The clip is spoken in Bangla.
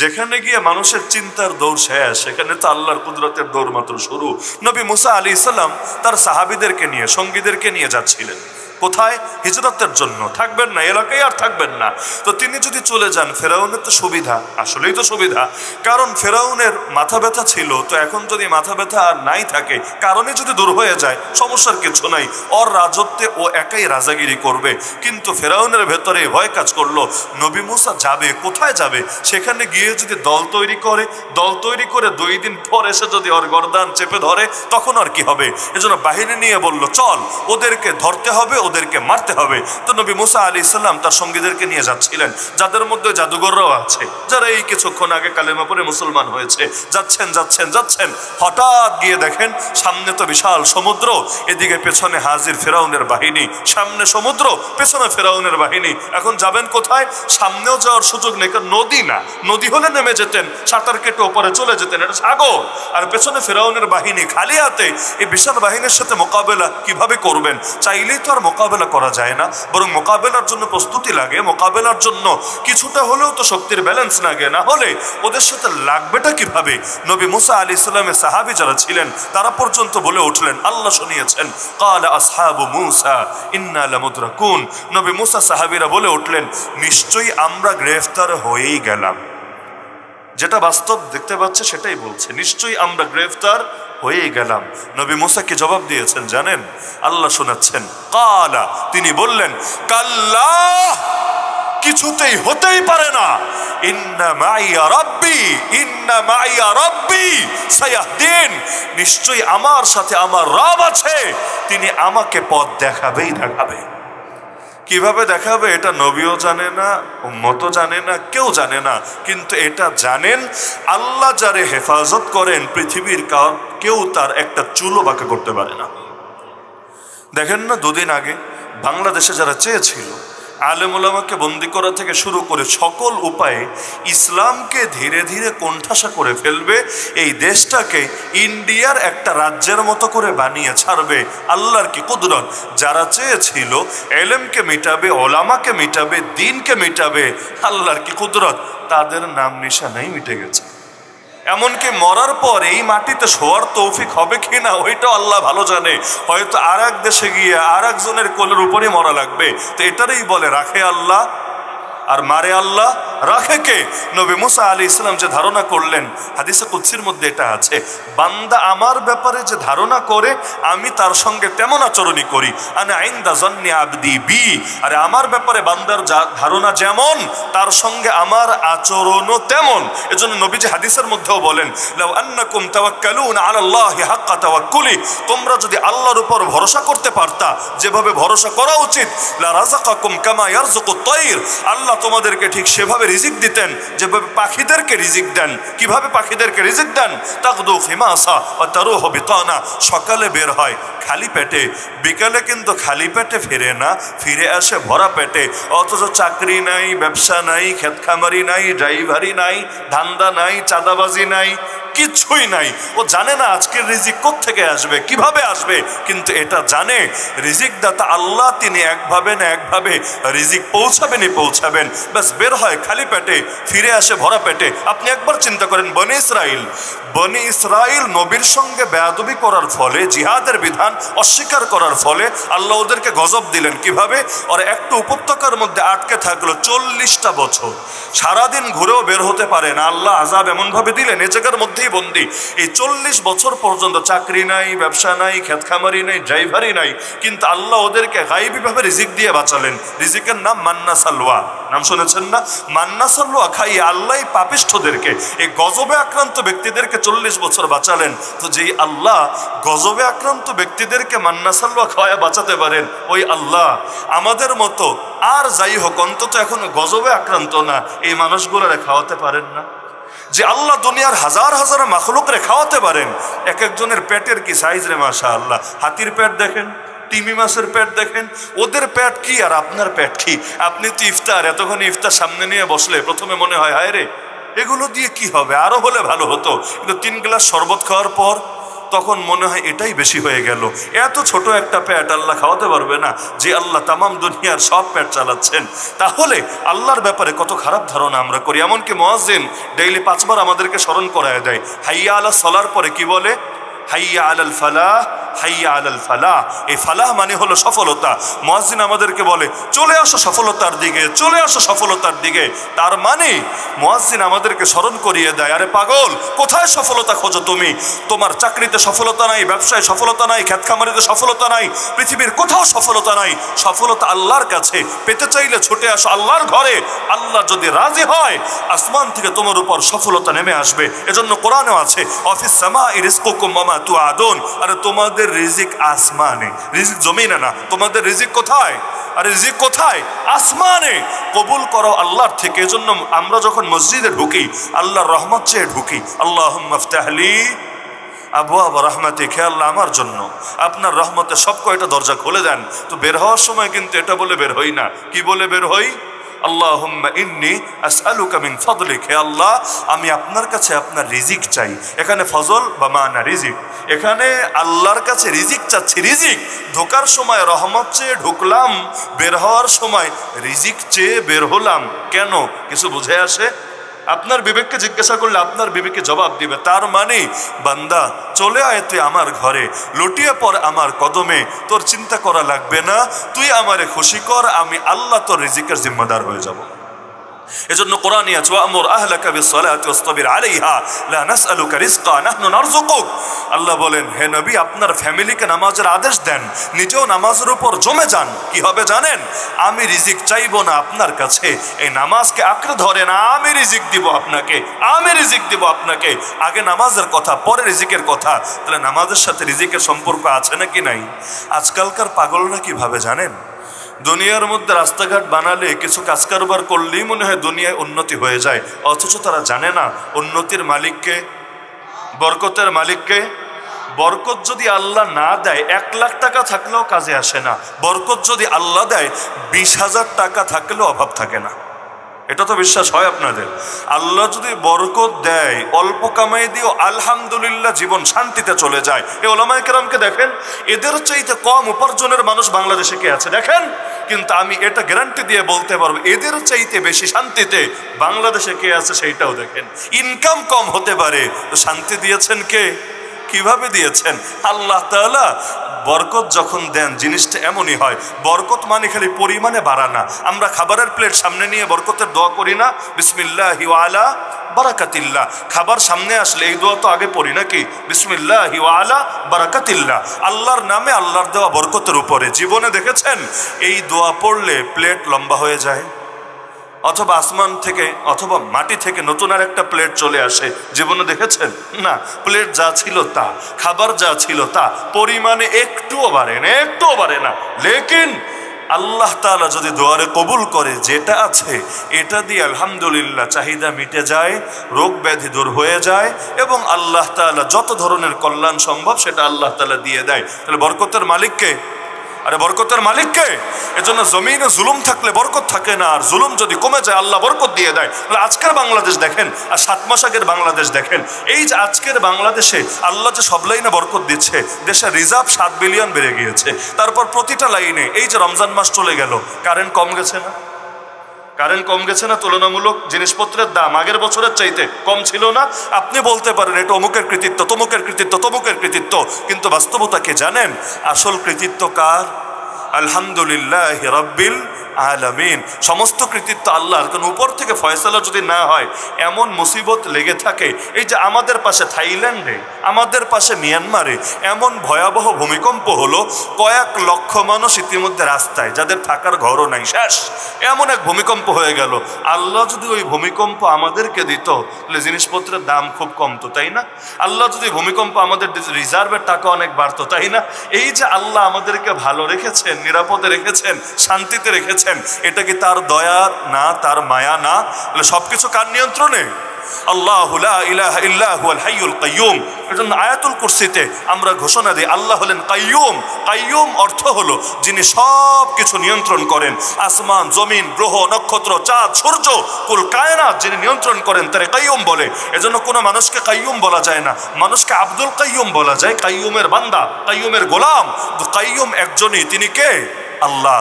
যেখানে গিয়ে মানুষের চিন্তার দৌড় শেষ, সেখানে তো আল্লাহর কুদরতের দৌড় মাত্র শুরু। নবী মুসা আলাইহিস সালাম তার সাহাবীদেরকে নিয়ে, সঙ্গীদেরকে নিয়ে যাচ্ছিলেন কোথায়? হিজরতের জন্য। থাকবেন না এলাকায়, আর থাকবেন না। তো তিনি যদি চলে যান, ফেরাউনের তো সুবিধা, আসলেই তো সুবিধা, কারণ ফেরাউনের মাথা ব্যথা ছিল। তো এখন যদি মাথা ব্যথা আর নাই থাকে, কারণে যদি দূর হয়ে যায়, সমস্যার কিছু নাই, ওর রাজত্বে ও একাই রাজাগিরি করবে। কিন্তু ফেরাউনের ভেতরে ভয় কাজ করলো, নবী মুসা যাবে, কোথায় যাবে? সেখানে গিয়ে যদি দল তৈরি করে 2 দিন পর এসে যদি ওর গর্দান চেপে ধরে, তখন আর কি হবে? এজন্য বাহিনী নিয়ে বলল, চল ওদেরকে ধরতে হবে, ওদেরকে মারতে হবে। তো নবী মুসা আলাইহিস সালাম তার সঙ্গীদেরকে নিয়ে যাচ্ছিলেন, যাদের মধ্যে জাদুঘররাও আছে, যারা এই কিছুক্ষণ আগে কালেমা পড়ে মুসলমান হয়েছে। যাচ্ছেন যাচ্ছেন যাচ্ছেন, হঠাৎ গিয়ে দেখেন সামনে তো বিশাল সমুদ্র, এদিকে পেছনে হাজির ফেরাউনের বাহিনী, সামনে সমুদ্র, পেছনে ফেরাউনের বাহিনী। এখন যাবেন কোথায়? সামনেও যাওয়ার সুযোগ নেই, কারণ নদী না, নদী হলে নেমে যেতেন, সাঁতার কেটে ওপরে চলে যেতেন, এটা সাগর। আর পেছনে ফেরাউনের বাহিনী, খালি হাতে এই বিশাল বাহিনীর সাথে মোকাবেলা কিভাবে করবেন? চাইলেই তো আর মোকাবেলা করা যায় না, বরং মোকাবেলার জন্য প্রস্তুতি লাগে, মোকাবেলার জন্য কিছুটা হলেও তো শক্তির ব্যালেন্স লাগে, না হলে ওদের সাথে লাগবেটা কিভাবে? নবী মুসা আলাইহিস সালামের সাহাবী যারা ছিলেন, তারা পর্যন্ত বলে উঠলেন, আল্লাহ শুনিয়েছেন, ক্বালা আসহাবু মূসা ইন্না লামুদরাকুন। নবী মুসা সাহাবীরা বলে উঠলেন, নিশ্চয়ই আমরা গ্রেফতার হয়েই গেলাম। যেটা বাস্তব দেখতে পাচ্ছে সেটাই বলছে, নিশ্চয়ই আমরা গ্রেফতার হয়ে গেলাম। নবী মুসা কি জবাব দিয়েছেন জানেন? আল্লাহ শোনাচ্ছেন, কালা, তিনি বললেন, কাল্লা, কিছুতেই হতেই পারে না, ইন্না মাইয়া রাব্বি, ইন্না মাইয়া রাব্বি সায়াহদিন, নিশ্চয়ই আমার সাথে আমার রব আছে, তিনি আমাকে পথ দেখাবেই দেখাবে। কিভাবে দেখাবে এটা নবীও জানে না, উম্মতও জানে না, কেউ জানে না, কিন্তু এটা জানেন আল্লাহ যারে হেফাজত করেন, পৃথিবীর কেউ তার একটা চুলও বাঁকা করতে পারে না। দেখেন না, 2 দিন আগে বাংলাদেশে যারা চেয়েছিল আলেম ওলামাকে বন্দি করা থেকে শুরু করে সকল উপায়ে ইসলামকে ধীরে ধীরে কোণঠাসা করে ফেলবে, এই দেশটাকে ইন্ডিয়ার একটা রাজ্যের মতো করে বানিয়ে ছাড়বে, আল্লাহর কি কুদরত। যারা চেয়েছিল এলেমকে মিটাবে, ওলামাকে মিটাবে, দিনকে মিটাবে, আল্লাহর কি কুদরত, তাদের নাম নিশানাই মিটে গেছে। এমনকি মরার পর এই মাটিতে শোয়ার তৌফিক হবে কিনা ওইটাও আল্লাহ ভালো জানে। হয়তো আর এক দেশে গিয়ে আর একজনের কোলের উপরই মরা লাগবে। তো এটারই বলে, রাখে আল্লাহ আর মারে আল্লাহ, রাখে কে? নবী মুসা আলাইহিস সালাম যে ধারণা করলেন, হাদিসে কুদসির মধ্যে এটা আছে, বান্দা আমার ব্যাপারে যে ধারণা করে আমি তার সঙ্গে তেমন আচরণই করি, আনা ইনদা যান্নি আবদি বি, আরে আমার ব্যাপারে বান্দার ধারণা যেমন, তার সঙ্গে আমার আচরণও তেমন। এজন্য নবীজি হাদিসের মধ্যেও বলেন, লাউ আন্নাকুম তাওয়াক্কালুনা আলাল্লাহি হাক্কা তাওয়াক্কুলি, তোমরা যদি আল্লাহর উপর ভরসা করতে পারতা যেভাবে ভরসা করা উচিত, লা রাযাকাকুম কামা ইয়ারযুকুত তায়র, আল্লাহ তোমাদেরকে ঠিক সেভাবে রিজিক দিতেন যেভাবে পাখিদেরকে রিজিক দেন। কিভাবে পাখিদেরকে রিজিক দেন? তাকদু খিমাসা ওয়া তারুহু বিতানা, সকালে বের হয় খালি পেটে, বিকালে কিন্তু খালি পেটে ফিরে না, ফিরে আসে ভরা পেটে। অথচ চাকরি নাই, ব্যবসা নাই, ক্ষেত খামারি নাই, ড্রাইভারি নাই, ধান্দা নাই, চাঁদাবাজি নাই, কিছুই নাই। ও জানে না আজকের রিজিক কোত্থেকে আসবে, কিভাবে আসবে, কিন্তু এটা জানে রিজিক দাতা আল্লাহ, তিনি একভাবে না একভাবে রিজিক পৌঁছাবেনই পৌঁছাবেন। ব্যাস বের হয় খালি পেটে, ফিরে আসে ভরা পেটে। আপনি একবার চিন্তা করেন, বনি ইসরাইল নবীর সঙ্গে বেয়াদবি করার ফলে, জিহাদের বিধান অস্বীকার করার ফলে আল্লাহ ওদেরকে গজব দিলেন। কিভাবে? ওরা একটু উপত্যকার মধ্যে আটকে থাকলো 40টা বছর, সারাদিন ঘুরেও বের হতে পারে না। আল্লাহ আযাব এমনভাবে দিলেন, এ জায়গার মধ্যেই বন্দী। এই 40 বছর পর্যন্ত চাকরি নাই, ব্যবসা নাই, ক্ষেত খামারি নাই, ড্রাইভারি নাই, কিন্তু আল্লাহ ওদেরকে গায়বীভাবে রিজিক দিয়ে বাঁচালেন। রিজিকের নাম মান্না সালওয়া, নাম শুনেছেন না? মান্না সালওয়া খাইয়ে আল্লাহ পাপিষ্ঠদেরকে, এই গজবে আক্রান্ত ব্যক্তিদেরকে 40 বছর বাঁচালেন। তো যেই আল্লাহ গজবে আক্রান্ত ব্যক্তিদেরকে মান্না সালওয়া খাওয়া বাঁচাতে পারেন, ওই আল্লাহ আমাদের মতো আর যাই হোক অন্তত এখন গজবে আক্রান্ত না এই মানুষগুলোরে খাওয়াতে পারেন না? যে আল্লাহ দুনিয়ার হাজার হাজার মাখলুকরে খাওয়াতে পারেন, এক একজনের পেটের কি সাইজ রে মাশাআল্লাহ। হাতির পেট দেখেন, তিমি মাছের পেট দেখেন, ওদের পেট কি আর আপনার পেট কি? আপনি তো ইফতার, এতক্ষণ ইফতার সামনে নিয়ে বসলে প্রথমে মনে হয়, হায় রে এগুলো দিয়ে কি হবে, আরো হলে ভালো হতো। কিন্তু 3 গ্লাস শরবত খাওয়ার পর তখন মনে হয় এটাই বেশি হয়ে গেল। এত ছোট একটা পেট আল্লাহ খাওয়াতে পারবে না, যে আল্লাহ তামাম দুনিয়ার সব পেট চালাচ্ছেন। তাহলে আল্লাহর ব্যাপারে কত খারাপ ধারণা আমরা করি। এমনকি মুয়াজ্জিন ডেইলি 5 বার আমাদেরকে স্মরণ করায় দেয়। হাইয়া আলা সলার পরে কি বলে? হাইয়া আলাল ফালাহ, হাইয়া আলাল ফালাহ। এই ফালাহ মানে হলো সফলতা। মুয়াজ্জিন আমাদেরকে বলে চলে আসো সফলতার দিকে, চলে আসো সফলতার দিকে। তার মানে মুয়াজ্জিন আমাদেরকে স্মরণ করিয়ে দেয়, আরে পাগল, কোথায় সফলতা খোঁজো তুমি? তোমার চাকরিতে সফলতা নাই, ব্যবসায় সফলতা নাই, ক্ষেত খামারিতে সফলতা নাই, পৃথিবীর কোথাও সফলতা নাই। সফলতা আল্লাহর কাছে। পেতে চাইলে ছুটে আসো আল্লাহর ঘরে। আল্লাহ যদি রাজি হয়, আসমান থেকে তোমার উপর সফলতা নেমে আসবে। এজন্য কোরআনেও আছে, অফিস সামাই রিজকুকুম ওয়া মা তুআদুন। আরে তোমাদের রিজিক আসমানে, রিজিক জমিনে না। তোমাদের রিজিক কোথায়? আর রিজিক কোথায়? আসমানে। কবুল করো আল্লাহর থেকে। এজন্য আমরা যখন মসজিদে ঢুকি আল্লাহর রহমত চেয়ে ঢুকি। আল্লাহুম্মা ইফতাহলি আবওয়াব রাহমাতিক। হে আল্লাহ, আমার জন্য আপনার রহমতের সব কয়টা দরজা খুলে দেন। তো বের হওয়ার সময় কিন্তু এটা বলে বের হই না। কি বলে বের হই? আল্লাহুম্মা ইন্নী আসআলুকা মিন ফাদলিক। হে আল্লাহ, আমি আপনার কাছে আপনার রিজিক চাই। এখানে ফজল বা মানা রিজিক, এখানে আল্লাহর কাছে রিজিক চাচ্ছি। রিজিক ঢোকার সময় রহমত চেয়ে ঢুকলাম, বের হওয়ার সময় রিজিক চেয়ে বের হলাম। কেন? কিছু বুঝে আসে? আপনার বিবেককে জিজ্ঞাসা করলে আপনার বিবেকে জবাব দিবে। তার মানে বান্দা চলে আয় তুই আমার ঘরে, লুটিয়ে পড় আমার কদমে। তোর চিন্তা করা লাগবে না, তুই আমারে খুশি কর, আমি আল্লাহ তোর রিজিকের জিম্মাদার হয়ে যাব। এজন্য কোরআনে আছে, ওয়ামুর আহলাকা বিসসালাতি ওয়াসতাবির আলাইহা লা নাসআলুকা রিজকা নাহনু নারযুকুক। আল্লাহ বলেন, হে নবী, আপনার ফ্যামিলিকে নামাজের আদেশ দেন, নিজেও নামাজের উপর জমে যান। কি হবে জানেন? আমি রিজিক চাইবো না আপনার কাছে, এই নামাজকে আঁকড়ে ধরেন, আমি রিজিক দিব আপনাকে, আমি রিজিক দিব আপনাকে। আগে নামাজের কথা, পরে রিজিকের কথা। তাহলে নামাজের সাথে রিজিকের সম্পর্ক আছে নাকি নাই? আজকালকার পাগলরা কি ভাবে জানেন? দুনিয়ার মধ্যে রাস্তাঘাট বানালে, কিছু কাজ কারবার করলেই মনে হয় দুনিয়ায় উন্নতি হয়ে যায়। অথচ তারা জানে না উন্নতির মালিককে, বরকতের মালিককে। বরকত যদি আল্লাহ না দেয় 1 লাখ টাকা থাকলেও কাজে আসে না। বরকত যদি আল্লাহ দেয় 20,000 টাকা থাকলেও অভাব থাকে না। এটা তো বিশ্বাস হয় আপনাদের? আল্লাহ যদি বরকত দেয়, অল্প কামাই দিয়েও আলহামদুলিল্লাহ জীবন শান্তিতে চলে যায়। এই ওলামায়ে কেরামকে দেখেন, এদের চাইতে কম উপার্জনের মানুষ বাংলাদেশে কে আছে দেখেন? কিন্তু আমি এটা গ্যারান্টি দিয়ে বলতে পারবো, এদের চাইতে বেশি শান্তিতে বাংলাদেশে কে আছে সেইটাও দেখেন। ইনকাম কম হতে পারে, তো শান্তি দিয়েছেন কে? কিভাবে দিয়েছেন? আল্লাহ তাআলা বরকত যখন দেন জিনিসটা এমনই হয়। বরকত মানে খালি পরিমাণে বাড়ানা। আমরা খাবারের প্লেট সামনে নিয়ে বরকতের দোয়া করি না? বিসমিল্লাহি ওয়া আলা বারাকাতিল্লাহ। খাবার সামনে আসলে এই দোয়া তো আগে পড়ি নাকি? বিসমিল্লাহি ওয়া আলা বারাকাতিল্লাহ। আল্লাহর নামে, আল্লাহর দেওয়া বরকতের উপরে। জীবনে দেখেছেন এই দোয়া পড়লে প্লেট লম্বা হয়ে যায়, অথবা আসমান থেকে অথবা মাটি থেকে নতুন আর একটা প্লেট চলে আসে? জীবনে দেখেছেন? না। প্লেট যা ছিল তা, খাবার যা ছিল তা, পরিমাণে একটুও বাড়ে না, একটুও বাড়ে না। লেকিন আল্লাহ তাআলা যদি দোয়ারে কবুল করে, যেটা আছে এটা দিয়ে আলহামদুলিল্লাহ চাহিদা মিটে যায়, রোগ ব্যাধি দূর হয়ে যায়, এবং আল্লাহ তাআলা যত ধরনের কল্যাণ সম্ভব সেটা আল্লাহ তাআলা দিয়ে দেয়। তাহলে বরকতের মালিককে? আরে বরকতের মালিককে। এজন্য জমিনে জুলুম থাকলে বরকত থাকে না, আর জুলুম যদি কমে যায় আল্লাহ বরকত দিয়ে দেয়। তাহলে আজকের বাংলাদেশ দেখেন আর 7 মাস আগের বাংলাদেশ দেখেন। এই যে আজকের বাংলাদেশে আল্লাহ যে সব লাইনে বরকত দিচ্ছে, দেশের রিজার্ভ 7 বিলিয়ন বেড়ে গিয়েছে। তারপর প্রতিটা লাইনে, এই যে রমজান মাস চলে গেল, কারেন্ট কম গেছে না? কারেন্ট কম গেছে না? তুলনামূলক জিনিসপত্রের দাম আগের বছরের চাইতে কম ছিল না? আপনি বলতে পারেন এটা অমুকের কৃতিত্ব, তমুকের কৃতিত্ব, তমুকের কৃতিত্ব, কিন্তু বাস্তবতা কি জানেন? আসল কৃতিত্ব কার? আলহামদুলিল্লাহি রাব্বিল আলামিন। সমস্ত কৃতিত্ব আল্লাহর। কারণ উপর থেকে ফয়সালা যদি না হয়, এমন মুসিবত লেগে থাকে। এই যে আমাদের পাশে থাইল্যান্ডে, আমাদের পাশে মিয়ানমারে এমন ভয়াবহ ভূমিকম্প হলো, কয়েক লক্ষ মানুষ ইতিমধ্যে রাস্তায়, যাদের থাকার ঘরও নাই, শেষ। এমন এক ভূমিকম্প হয়ে গেল। আল্লাহ যদি ওই ভূমিকম্প আমাদেরকে দিত, তাহলে জিনিসপত্রের দাম খুব কমতো, তাই না? আল্লাহ যদি ভূমিকম্প আমাদের রিজার্ভের টাকা অনেক বাড়তো, তাই না? এই যে আল্লাহ আমাদেরকে ভালো রেখেছেন, নিরাপদে রেখেছেন, শান্তিতে রেখেছেন, এটা কি তার দয়া না, তার মায়া না? তাহলে সবকিছু কার নিয়ন্ত্রণে? আল্লাহু লা ইলাহা ইল্লা হুয়াল হাইয়ুল কাইয়ুম। এজন্য আয়াতুল কুরসিতে আমরা ঘোষণা দিই আল্লাহ হলেন কাইয়ুম। কাইয়ুম অর্থ হলো যিনি সব কিছু নিয়ন্ত্রণ করেন, আসমান, জমিন, গ্রহ, নক্ষত্র, চাঁদ, সূর্য, কুল কায়নাত যিনি নিয়ন্ত্রণ করেন তারে কাইয়ুম বলে। এজন্য কোনো মানুষকে কাইয়ুম বলা যায় না, মানুষকে আব্দুল কাইয়ুম বলা যায়, কাইয়ুমের বান্দা, কাইয়ুমের গোলাম। কাইয়ুম একজনই, তিনি কে? আল্লাহ।